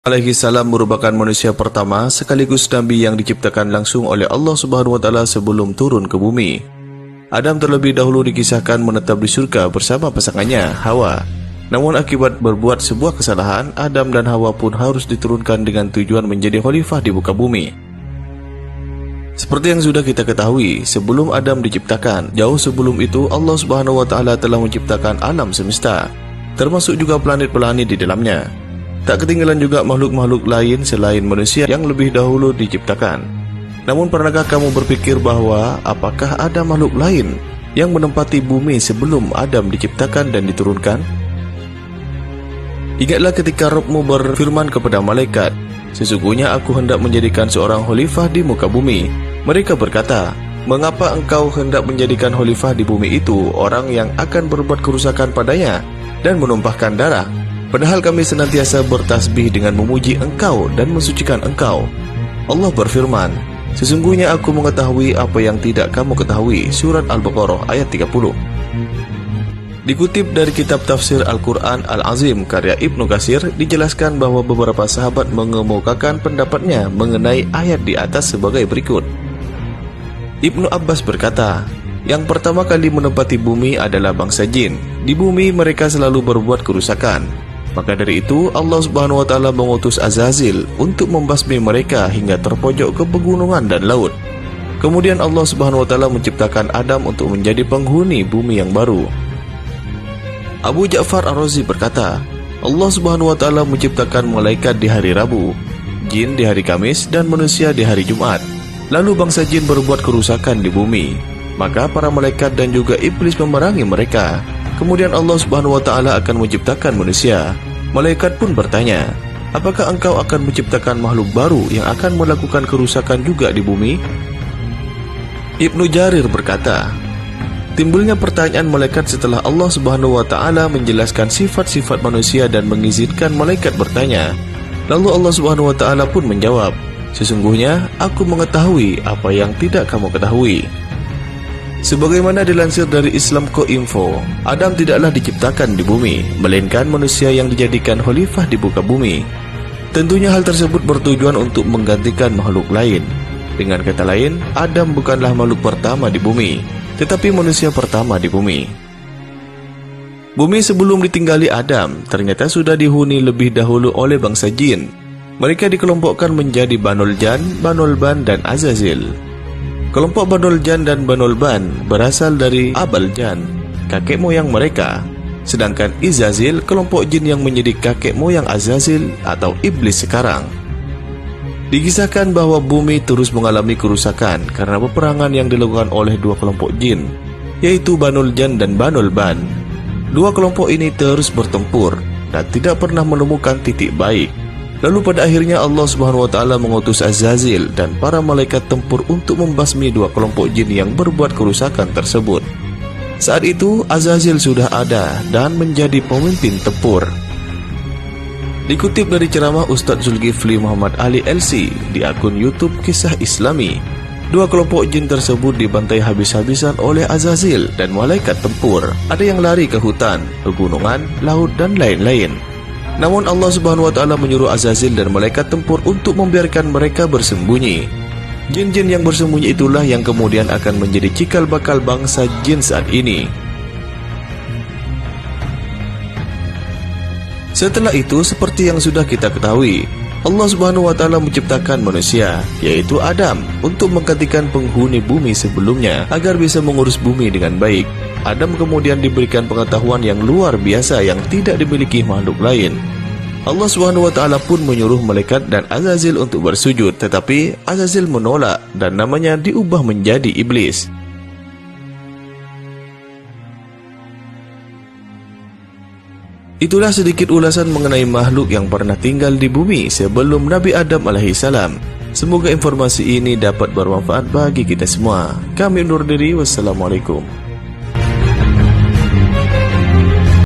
Alaihi salam merupakan manusia pertama sekaligus nabi yang diciptakan langsung oleh Allah Subhanahu wa taala sebelum turun ke bumi. Adam terlebih dahulu dikisahkan menetap di surga bersama pasangannya Hawa. Namun akibat berbuat sebuah kesalahan, Adam dan Hawa pun harus diturunkan dengan tujuan menjadi khalifah di muka bumi. Seperti yang sudah kita ketahui, sebelum Adam diciptakan, jauh sebelum itu Allah Subhanahu wa taala telah menciptakan alam semesta, termasuk juga planet-planet di dalamnya. Tak ketinggalan juga makhluk-makhluk lain selain manusia yang lebih dahulu diciptakan. Namun pernahkah kamu berpikir bahwa apakah ada makhluk lain yang menempati bumi sebelum Adam diciptakan dan diturunkan? Ingatlah ketika Rabbmu berfirman kepada malaikat, "Sesungguhnya aku hendak menjadikan seorang khalifah di muka bumi." Mereka berkata, "Mengapa engkau hendak menjadikan khalifah di bumi itu orang yang akan berbuat kerusakan padanya dan menumpahkan darah? Padahal kami senantiasa bertasbih dengan memuji engkau dan mensucikan engkau." Allah berfirman, "Sesungguhnya aku mengetahui apa yang tidak kamu ketahui." Surat Al-Baqarah ayat 30. Dikutip dari kitab tafsir Al-Quran Al-Azim karya Ibnu Katsir, dijelaskan bahwa beberapa sahabat mengemukakan pendapatnya mengenai ayat di atas sebagai berikut. Ibnu Abbas berkata, "Yang pertama kali menempati bumi adalah bangsa jin. Di bumi mereka selalu berbuat kerusakan. Maka dari itu Allah Subhanahu wa taala mengutus Azazil untuk membasmi mereka hingga terpojok ke pegunungan dan laut. Kemudian Allah Subhanahu wa taala menciptakan Adam untuk menjadi penghuni bumi yang baru." Abu Ja'far Ar-Razi berkata, Allah Subhanahu wa taala menciptakan malaikat di hari Rabu, jin di hari Kamis, dan manusia di hari Jumat. Lalu bangsa jin berbuat kerusakan di bumi. Maka para malaikat dan juga iblis memerangi mereka. Kemudian Allah Subhanahu wa taala akan menciptakan manusia. Malaikat pun bertanya, "Apakah engkau akan menciptakan makhluk baru yang akan melakukan kerusakan juga di bumi?" Ibnu Jarir berkata, timbulnya pertanyaan malaikat setelah Allah Subhanahu wa taala menjelaskan sifat-sifat manusia dan mengizinkan malaikat bertanya. Lalu Allah Subhanahu wa taala pun menjawab, "Sesungguhnya aku mengetahui apa yang tidak kamu ketahui." Sebagaimana dilansir dari Islamco.info, Adam tidaklah diciptakan di bumi, melainkan manusia yang dijadikan khalifah di muka bumi. Tentunya hal tersebut bertujuan untuk menggantikan makhluk lain. Dengan kata lain, Adam bukanlah makhluk pertama di bumi, tetapi manusia pertama di bumi. Bumi sebelum ditinggali Adam ternyata sudah dihuni lebih dahulu oleh bangsa jin. Mereka dikelompokkan menjadi Banul Jan, Banul Ban, dan Azazil. Kelompok Banul Jan dan Banul Ban berasal dari Abal Jan, kakek moyang mereka. Sedangkan Izazil, kelompok jin yang menjadi kakek moyang Azazil atau iblis sekarang. Dikisahkan bahwa bumi terus mengalami kerusakan karena peperangan yang dilakukan oleh dua kelompok jin, yaitu Banul Jan dan Banul Ban. Dua kelompok ini terus bertempur dan tidak pernah menemukan titik baik. Lalu pada akhirnya Allah Subhanahu wa taala mengutus Azazil dan para malaikat tempur untuk membasmi dua kelompok jin yang berbuat kerusakan tersebut. Saat itu Azazil sudah ada dan menjadi pemimpin tempur. Dikutip dari ceramah Ustadz Zulkifli Muhammad Ali LC di akun YouTube Kisah Islami, dua kelompok jin tersebut dibantai habis-habisan oleh Azazil dan malaikat tempur. Ada yang lari ke hutan, pegunungan, laut, dan lain-lain. Namun Allah Subhanahu wa taala menyuruh Azazil dan malaikat tempur untuk membiarkan mereka bersembunyi. Jin-jin yang bersembunyi itulah yang kemudian akan menjadi cikal bakal bangsa jin saat ini. Setelah itu, seperti yang sudah kita ketahui, Allah Subhanahu wa taala menciptakan manusia, yaitu Adam, untuk menggantikan penghuni bumi sebelumnya agar bisa mengurus bumi dengan baik. Adam kemudian diberikan pengetahuan yang luar biasa yang tidak dimiliki makhluk lain. Allah Subhanahu wa taala pun menyuruh malaikat dan Azazil untuk bersujud, tetapi Azazil menolak dan namanya diubah menjadi iblis. Itulah sedikit ulasan mengenai makhluk yang pernah tinggal di bumi sebelum Nabi Adam alaihissalam. Semoga informasi ini dapat bermanfaat bagi kita semua. Kami undur diri, wassalamualaikum.